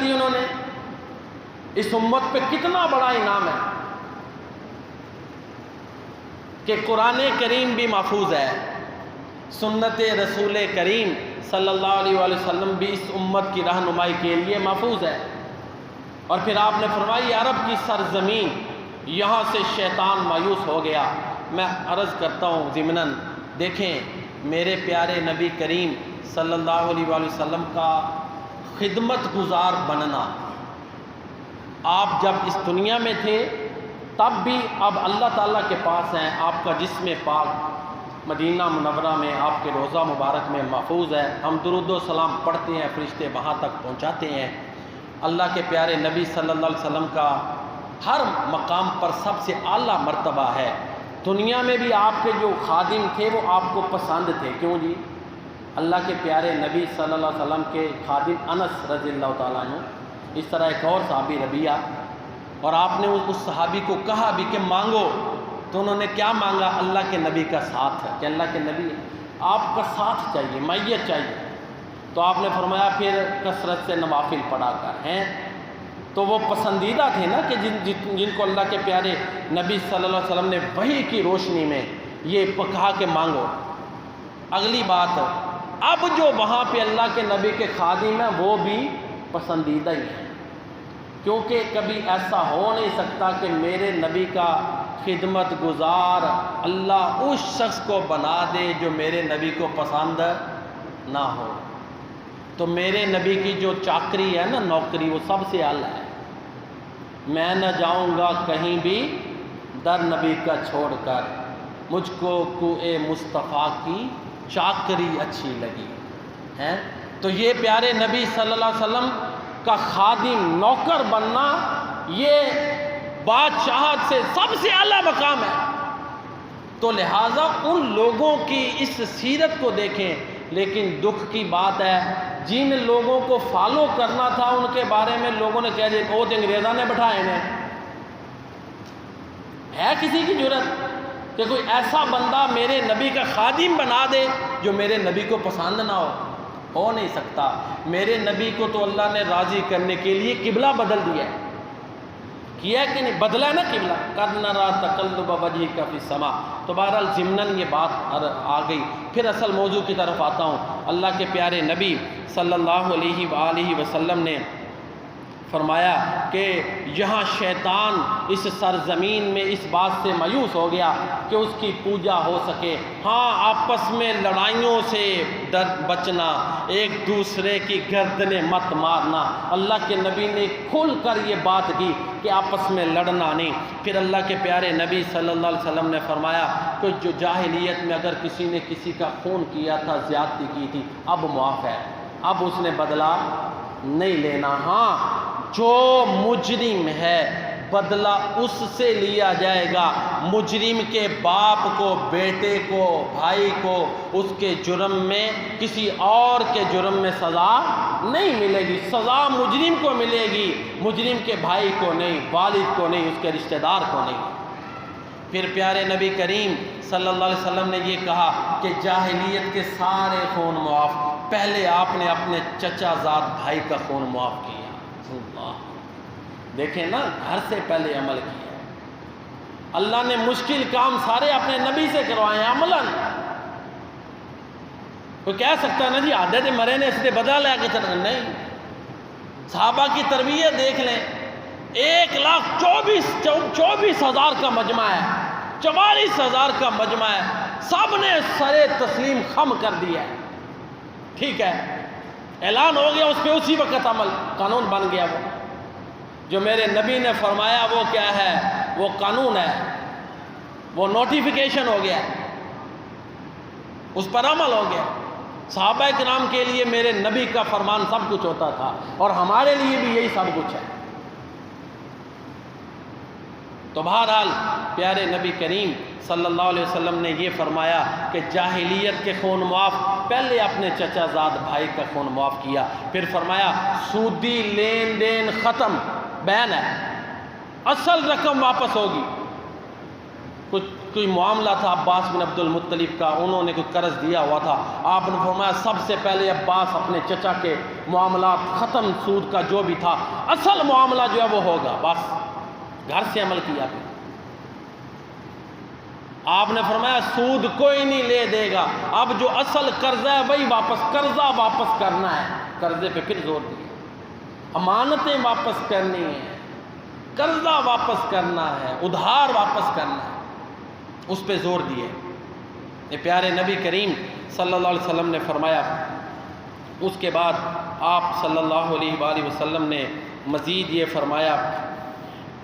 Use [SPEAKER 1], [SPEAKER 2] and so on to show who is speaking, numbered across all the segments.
[SPEAKER 1] دی انہوں نے، اس امت پہ کتنا بڑا انعام ہے کہ قرآن کریم بھی محفوظ ہے، سنت رسول کریم صلی اللہ علیہ وآلہ وسلم بھی اس امت کی رہنمائی کے لیے محفوظ ہے۔ اور پھر آپ نے فرمائی عرب کی سرزمین، یہاں سے شیطان مایوس ہو گیا۔ میں عرض کرتا ہوں ضمناً، دیکھیں میرے پیارے نبی کریم صلی اللہ علیہ وآلہ وسلم کا خدمت گزار بننا، آپ جب اس دنیا میں تھے تب بھی اب اللہ تعالیٰ کے پاس ہیں، آپ کا جسم پاک مدینہ منورہ میں آپ کے روضہ مبارک میں محفوظ ہے، ہم درود و سلام پڑھتے ہیں، فرشتے وہاں تک پہنچاتے ہیں۔ اللہ کے پیارے نبی صلی اللہ علیہ وسلم کا ہر مقام پر سب سے اعلیٰ مرتبہ ہے۔ دنیا میں بھی آپ کے جو خادم تھے وہ آپ کو پسند تھے، کیوں جی؟ اللہ کے پیارے نبی صلی اللہ علیہ وسلم کے خادم انس رضی اللہ تعالیٰ عنہ، اس طرح ایک اور صحابی ربیعہ، اور آپ نے اس صحابی کو کہا بھی کہ مانگو، تو انہوں نے کیا مانگا؟ اللہ کے نبی کا ساتھ ہے، کہ اللہ کے نبی آپ کا ساتھ چاہیے، معیت چاہیے۔ تو آپ نے فرمایا پھر کثرت سے نوافل پڑھا کر ہیں، تو وہ پسندیدہ تھے نا کہ جن کو اللہ کے پیارے نبی صلی اللہ علیہ وسلم نے وحی کی روشنی میں یہ کہا کہ مانگو۔ اگلی بات، اب جو وہاں پہ اللہ کے نبی کے خادم ہیں وہ بھی پسندیدہ ہی ہیں، کیونکہ کبھی ایسا ہو نہیں سکتا کہ میرے نبی کا خدمت گزار اللہ اس شخص کو بنا دے جو میرے نبی کو پسند نہ ہو۔ تو میرے نبی کی جو چاکری ہے نا، نوکری، وہ سب سے اعلیٰ ہے۔ میں نہ جاؤں گا کہیں بھی در نبی کا چھوڑ کر، مجھ کو کوئے مصطفیٰ کی چاکری اچھی لگی ہے۔ تو یہ پیارے نبی صلی اللہ علیہ وسلم کا خادم، نوکر بننا، یہ بادشاہت سے سب سے اعلیٰ مقام ہے۔ تو لہٰذا ان لوگوں کی اس سیرت کو دیکھیں، لیکن دکھ کی بات ہے جن لوگوں کو فالو کرنا تھا ان کے بارے میں لوگوں نے کہہ دیا وہ تو انگریزوں نے بٹھائے ہیں۔ ہے کسی کی جرت کہ کوئی ایسا بندہ میرے نبی کا خادم بنا دے جو میرے نبی کو پسند نہ ہو نہیں سکتا۔ میرے نبی کو تو اللہ نے راضی کرنے کے لیے قبلہ بدل دیا ہے، کیا کہ نہیں؟ بدلا ہے نا قبلہ، قد نرا تقلب وجہک فی السماء۔ تو بہرحال ضمناً یہ بات آ گئی۔ پھر اصل موضوع کی طرف آتا ہوں۔ اللہ کے پیارے نبی صلی اللہ علیہ وآلہ وسلم نے فرمایا کہ یہاں شیطان اس سرزمین میں اس بات سے مایوس ہو گیا کہ اس کی پوجا ہو سکے۔ ہاں، آپس میں لڑائیوں سے بچنا، ایک دوسرے کی گردنیں مت مارنا۔ اللہ کے نبی نے کھل کر یہ بات کی کہ آپس میں لڑنا نہیں۔ پھر اللہ کے پیارے نبی صلی اللہ علیہ وسلم نے فرمایا کہ جو جاہلیت میں اگر کسی نے کسی کا خون کیا تھا، زیادتی کی تھی، اب معاف ہے، اب اس نے بدلہ نہیں لینا۔ ہاں، جو مجرم ہے بدلہ اس سے لیا جائے گا۔ مجرم کے باپ کو، بیٹے کو، بھائی کو اس کے جرم میں کسی اور کے جرم میں سزا نہیں ملے گی، سزا مجرم کو ملے گی، مجرم کے بھائی کو نہیں، والد کو نہیں، اس کے رشتہ دار کو نہیں۔ پھر پیارے نبی کریم صلی اللہ علیہ وسلم نے یہ کہا کہ جاہلیت کے سارے خون معاف، پہلے آپ نے اپنے چچا زاد بھائی کا خون معاف کیا۔ اللہ دیکھیں نا، گھر سے پہلے عمل کیا۔ اللہ نے مشکل کام سارے اپنے نبی سے کروائے ہیں عملاً۔ کوئی کہہ سکتا ہے نا جی عادت مرے نے اس نے بدلا لیا کہ نہیں۔ صحابہ کی تربیت دیکھ لیں، 1,24,000 کا مجمع ہے، 44,000 کا مجمع ہے، سب نے سر تسلیم خم کر دیا ہے۔ ٹھیک ہے، اعلان ہو گیا، اس پہ اسی وقت عمل، قانون بن گیا۔ وہ جو میرے نبی نے فرمایا وہ کیا ہے؟ وہ قانون ہے، وہ نوٹیفیکیشن ہو گیا، اس پر عمل ہو گیا۔ صحابہ کرام کے لیے میرے نبی کا فرمان سب کچھ ہوتا تھا، اور ہمارے لیے بھی یہی سب کچھ ہے۔ تو بہرحال پیارے نبی کریم صلی اللہ علیہ وسلم نے یہ فرمایا کہ جاہلیت کے خون معاف، پہلے اپنے چچا زاد بھائی کا خون معاف کیا۔ پھر فرمایا سودی لین دین ختم، بین ہے، اصل رقم واپس ہوگی۔ کوئی معاملہ تھا عباس بن عبد المطلب کا، انہوں نے کوئی قرض دیا ہوا تھا، آپ نے فرمایا سب سے پہلے عباس اپنے چچا کے معاملات ختم، سود کا جو بھی تھا اصل معاملہ جو ہے وہ ہوگا، بس گھر سے عمل کیا پھر آپ نے فرمایا سود کوئی نہیں لے دے گا، اب جو اصل قرضہ ہے وہی قرضہ واپس کرنا ہے، قرضے پہ پھر زور دیا، امانتیں واپس کرنی ہیں، قرضہ واپس کرنا ہے، ادھار واپس کرنا ہے، اس پہ زور دیے۔ یہ پیارے نبی کریم صلی اللہ علیہ وسلم نے فرمایا۔ اس کے بعد آپ صلی اللہ علیہ وآلہ وسلم نے مزید یہ فرمایا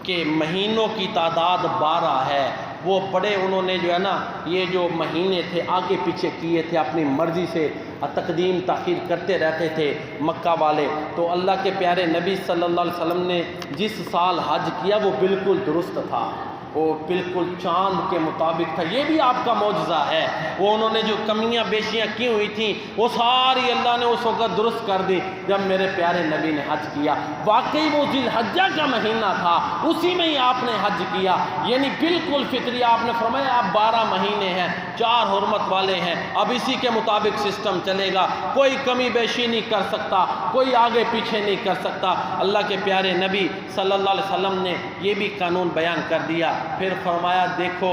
[SPEAKER 1] کہ مہینوں کی تعداد 12 ہے، وہ بڑے انہوں نے جو ہے نا یہ جو مہینے تھے آگے پیچھے کیے تھے، اپنی مرضی سے تقدیم تاخیر کرتے رہتے تھے مکہ والے، تو اللہ کے پیارے نبی صلی اللہ علیہ وسلم نے جس سال حج کیا وہ بالکل درست تھا، وہ بالکل چاند کے مطابق تھا، یہ بھی آپ کا معجزہ ہے، وہ انہوں نے جو کمیاں بیشیاں کی ہوئی تھیں وہ ساری اللہ نے اس وقت درست کر دی جب میرے پیارے نبی نے حج کیا، واقعی وہ ذی الحجہ کا مہینہ تھا، اسی میں ہی آپ نے حج کیا، یعنی بالکل فطری، آپ نے فرمایا اب 12 مہینے ہیں، 4 حرمت والے ہیں، اب اسی کے مطابق سسٹم چلے گا، کوئی کمی بیشی نہیں کر سکتا، کوئی آگے پیچھے نہیں کر سکتا۔ اللہ کے پیارے نبی صلی اللہ علیہ وسلم نے یہ بھی قانون بیان کر دیا، پھر فرمایا دیکھو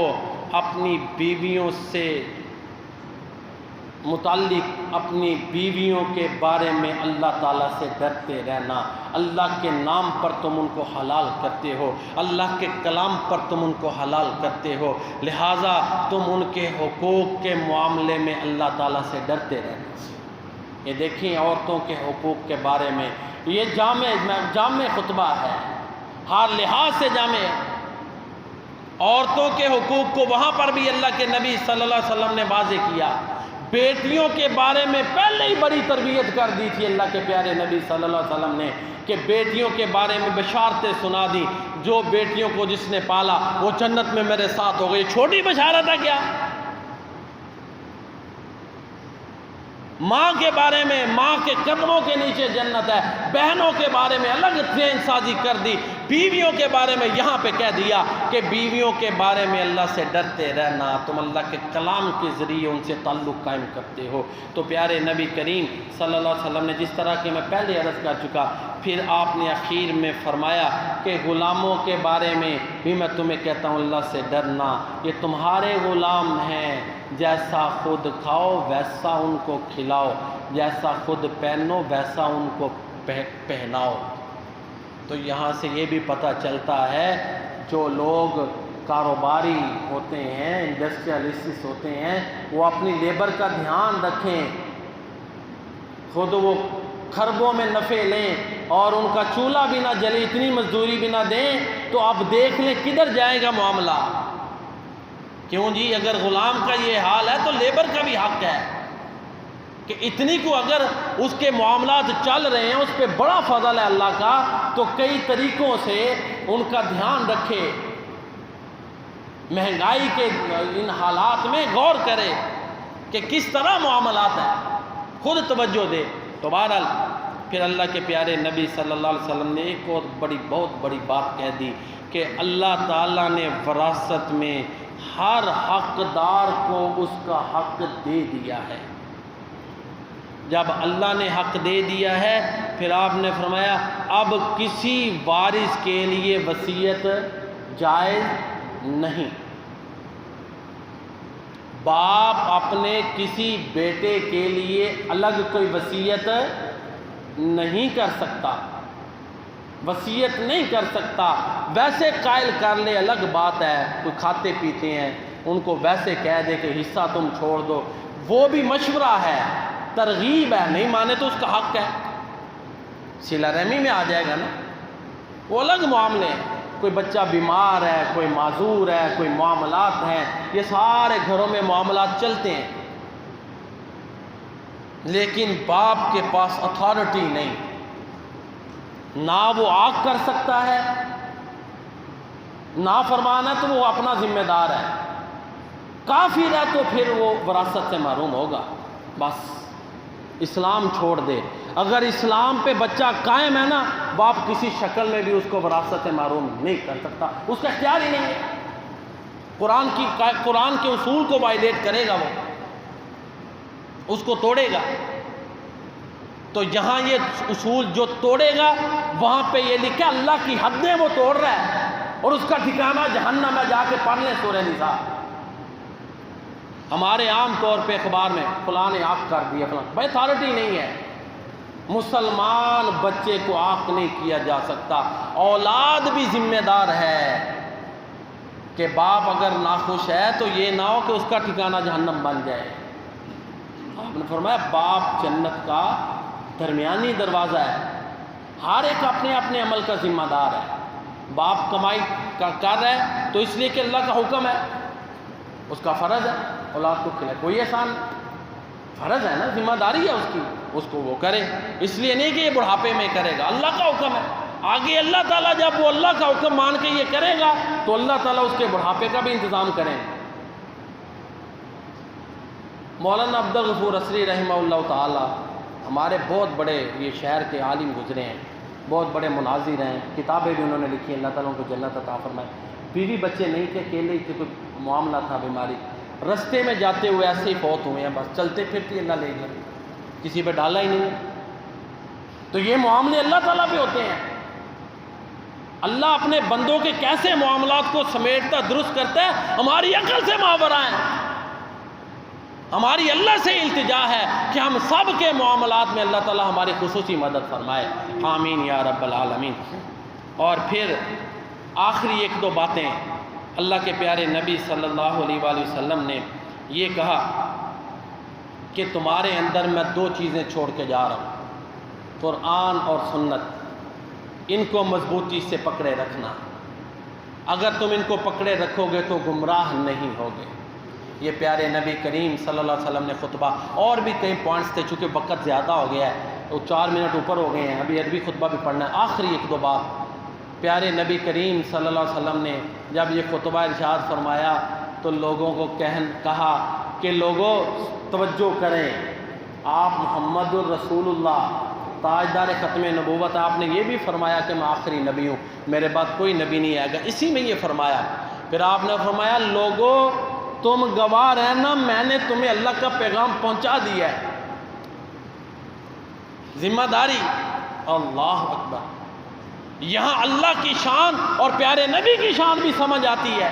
[SPEAKER 1] اپنی بیویوں سے متعلق، اپنی بیویوں کے بارے میں اللہ تعالیٰ سے ڈرتے رہنا، اللہ کے نام پر تم ان کو حلال کرتے ہو، اللہ کے کلام پر تم ان کو حلال کرتے ہو، لہٰذا تم ان کے حقوق کے معاملے میں اللہ تعالیٰ سے ڈرتے رہنا۔ یہ دیکھیں عورتوں کے حقوق کے بارے میں یہ جامع خطبہ ہے، ہر لحاظ سے جامع ہے۔ عورتوں کے حقوق کو وہاں پر بھی اللہ کے نبی صلی اللہ علیہ وسلم نے واضح کیا، بیٹیوں کے بارے میں پہلے ہی بڑی تربیت کر دی تھی اللہ کے پیارے نبی صلی اللہ علیہ وسلم نے، کہ بیٹیوں کے بارے میں بشارتیں سنا دی، جو بیٹیوں کو جس نے پالا وہ جنت میں میرے ساتھ ہو گئی۔ چھوٹی بشارت ہے کیا؟ ماں کے بارے میں، ماں کے قدموں کے نیچے جنت ہے، بہنوں کے بارے میں الگ ٹرین سازی کر دی، بیویوں کے بارے میں یہاں پہ کہہ دیا کہ بیویوں کے بارے میں اللہ سے ڈرتے رہنا، تم اللہ کے کلام کے ذریعے ان سے تعلق قائم کرتے ہو۔ تو پیارے نبی کریم صلی اللہ علیہ وسلم نے جس طرح کہ میں پہلے عرض کر چکا، پھر آپ نے اخیر میں فرمایا کہ غلاموں کے بارے میں بھی میں تمہیں کہتا ہوں اللہ سے ڈرنا، یہ تمہارے غلام ہیں، جیسا خود کھاؤ ویسا ان کو کھلاؤ، جیسا خود پہنو ویسا ان کو پہناؤ۔ تو یہاں سے یہ بھی پتہ چلتا ہے جو لوگ کاروباری ہوتے ہیں، انڈسٹریلسٹ ہوتے ہیں، وہ اپنی لیبر کا دھیان رکھیں، خود وہ خربوں میں نفع لیں اور ان کا چولہا بھی نہ جلے، اتنی مزدوری بھی نہ دیں، تو اب دیکھ لیں کدھر جائے گا معاملہ۔ کیوں جی؟ اگر غلام کا یہ حال ہے تو لیبر کا بھی حق ہے کہ اتنی کو اگر اس کے معاملات چل رہے ہیں، اس پہ بڑا فضل ہے اللہ کا، تو کئی طریقوں سے ان کا دھیان رکھے، مہنگائی کے ان حالات میں غور کرے کہ کس طرح معاملات ہیں، خود توجہ دے۔ تو بہرحال پھر اللہ کے پیارے نبی صلی اللہ علیہ وسلم نے ایک اور بہت بڑی بات کہہ دی کہ اللہ تعالیٰ نے وراثت میں ہر حقدار کو اس کا حق دے دیا ہے۔ جب اللہ نے حق دے دیا ہے پھر آپ نے فرمایا اب کسی وارث کے لیے وصیت جائز نہیں، باپ اپنے کسی بیٹے کے لیے الگ کوئی وصیت نہیں کر سکتا، وصیت نہیں کر سکتا، ویسے قائل کر لے الگ بات ہے، کوئی کھاتے پیتے ہیں ان کو ویسے کہہ دے کہ حصہ تم چھوڑ دو، وہ بھی مشورہ ہے، ترغیب ہے، نہیں مانے تو اس کا حق ہے، صلہ رحمی میں آ جائے گا نا، وہ الگ معاملے ہیں، کوئی بچہ بیمار ہے، کوئی معذور ہے، کوئی معاملات ہیں، یہ سارے گھروں میں معاملات چلتے ہیں، لیکن باپ کے پاس اتھارٹی نہیں، نہ وہ آگ کر سکتا ہے، نہ فرمانا تو وہ اپنا ذمہ دار ہے، کافر ہے تو پھر وہ وراثت سے محروم ہوگا، بس اسلام چھوڑ دے۔ اگر اسلام پہ بچہ قائم ہے نا، باپ کسی شکل میں بھی اس کو وراثت سے محروم نہیں کر سکتا، اس کا اختیار ہی نہیں ہے۔ قرآن کے اصول کو وائلیٹ کرے گا، وہ اس کو توڑے گا۔ تو یہاں یہ اصول جو توڑے گا وہاں پہ یہ لکھا اللہ کی حدیں وہ توڑ رہا ہے، اور اس کا ٹھکانہ جہنم میں جا کے پڑھ لیں سورہ نساء۔ ہمارے عام طور پہ اخبار میں فلاں نے آنکھ کر دیا، فلاں بھائی اتھارٹی نہیں ہے، مسلمان بچے کو آنکھ نہیں کیا جا سکتا۔ اولاد بھی ذمہ دار ہے کہ باپ اگر ناخوش ہے تو یہ نہ ہو کہ اس کا ٹھکانہ جہنم بن جائے۔ آپ نے فرمایا باپ جنت کا درمیانی دروازہ ہے، ہر ایک اپنے اپنے عمل کا ذمہ دار ہے۔ باپ کمائی کر رہا ہے تو اس لیے کہ اللہ کا حکم ہے، اس کا فرض ہے اولاد کو کھلائے، کوئی احسان فرض ہے نا، ذمہ داری ہے اس کی، اس کو وہ کرے، اس لیے نہیں کہ یہ بڑھاپے میں کرے گا، اللہ کا حکم ہے۔ آگے اللہ تعالیٰ جب وہ اللہ کا حکم مان کے یہ کرے گا تو اللہ تعالیٰ اس کے بڑھاپے کا بھی انتظام کریں۔ مولانا عبدالغفور اسری رحمہ اللہ تعالیٰ ہمارے بہت بڑے یہ شہر کے عالم گزرے ہیں، بہت بڑے مناظر ہیں، کتابیں بھی انہوں نے لکھی، اللہ تعالیٰ ان کو جنت عطا فرمائے۔ بیوی بچے نہیں تھے، اکیلے ہی تھے، کوئی معاملہ تھا بیماری، رستے میں جاتے ہوئے ایسے ہی فوت ہوئے ہیں، بس چلتے پھرتے اللہ لے گیا، کسی پہ ڈالا ہی نہیں۔ تو یہ معاملے اللہ تعالیٰ پہ ہوتے ہیں۔ اللہ اپنے بندوں کے کیسے معاملات کو سمیٹتا درست کرتا ہے، ہماری عقل سے ماورا ہے۔ ہماری اللہ سے التجا ہے کہ ہم سب کے معاملات میں اللہ تعالیٰ ہماری خصوصی مدد فرمائے، آمین یا رب العالمین۔ اور پھر آخری ایک دو باتیں، اللہ کے پیارے نبی صلی اللہ علیہ وآلہ وسلم نے یہ کہا کہ تمہارے اندر میں دو چیزیں چھوڑ کے جا رہا ہوں، قرآن اور سنت، ان کو مضبوطی سے پکڑے رکھنا، اگر تم ان کو پکڑے رکھو گے تو گمراہ نہیں ہوگے۔ یہ پیارے نبی کریم صلی اللہ علیہ وسلم نے خطبہ، اور بھی کئی پوائنٹس تھے، چونکہ وقت زیادہ ہو گیا ہے، تو 4 منٹ اوپر ہو گئے ہیں، ابھی عربی خطبہ بھی پڑھنا ہے۔ آخری ایک دو بات، پیارے نبی کریم صلی اللہ علیہ وسلم نے جب یہ خطبہ ارشاد فرمایا تو لوگوں کو کہا کہ لوگوں توجہ کریں، آپ محمد الرسول اللہ تاجدار ختم نبوت، آپ نے یہ بھی فرمایا کہ میں آخری نبی ہوں، میرے بعد کوئی نبی نہیں آئے گا، اسی میں یہ فرمایا۔ پھر آپ نے فرمایا لوگوں تم گواہ رہنا، میں نے تمہیں اللہ کا پیغام پہنچا دیا ہے، ذمہ داری۔ اللہ اکبر، یہاں اللہ کی شان اور پیارے نبی کی شان بھی سمجھ آتی ہے۔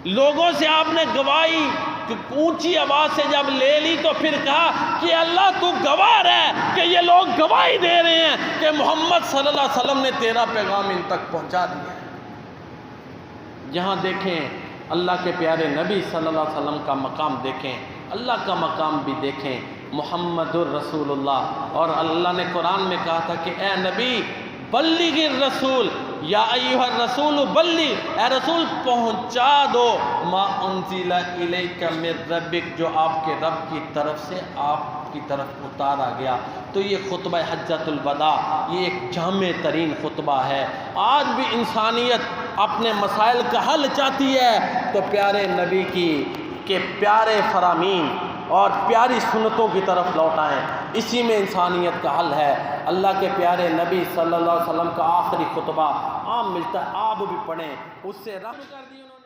[SPEAKER 1] لوگوں سے آپ نے گواہی اونچی آواز سے جب لے لی تو پھر کہا کہ اللہ تو گواہ ہے کہ یہ لوگ گواہی دے رہے ہیں کہ محمد صلی اللہ علیہ وسلم نے تیرا پیغام ان تک پہنچا دیا ہے۔ جہاں دیکھیں اللہ کے پیارے نبی صلی اللہ علیہ وسلم کا مقام دیکھیں، اللہ کا مقام بھی دیکھیں، محمد الرسول اللہ۔ اور اللہ نے قرآن میں کہا تھا کہ اے نبی بلغ الرسول، یا ایھا الرسول بلغ، اے رسول پہنچا دو ما انزل الیک من ربک، جو آپ کے رب کی طرف سے آپ کی طرف اتارا گیا۔ تو یہ خطبہ حجۃ الوداع، یہ ایک جامع ترین خطبہ ہے۔ آج بھی انسانیت اپنے مسائل کا حل چاہتی ہے تو پیارے نبی کی کے پیارے فرامین اور پیاری سنتوں کی طرف لوٹائیں، اسی میں انسانیت کا حل ہے۔ اللہ کے پیارے نبی صلی اللہ علیہ وسلم کا آخری خطبہ عام ملتا ہے، آپ بھی پڑھیں، اس سے رحم کر دی انہوں نے۔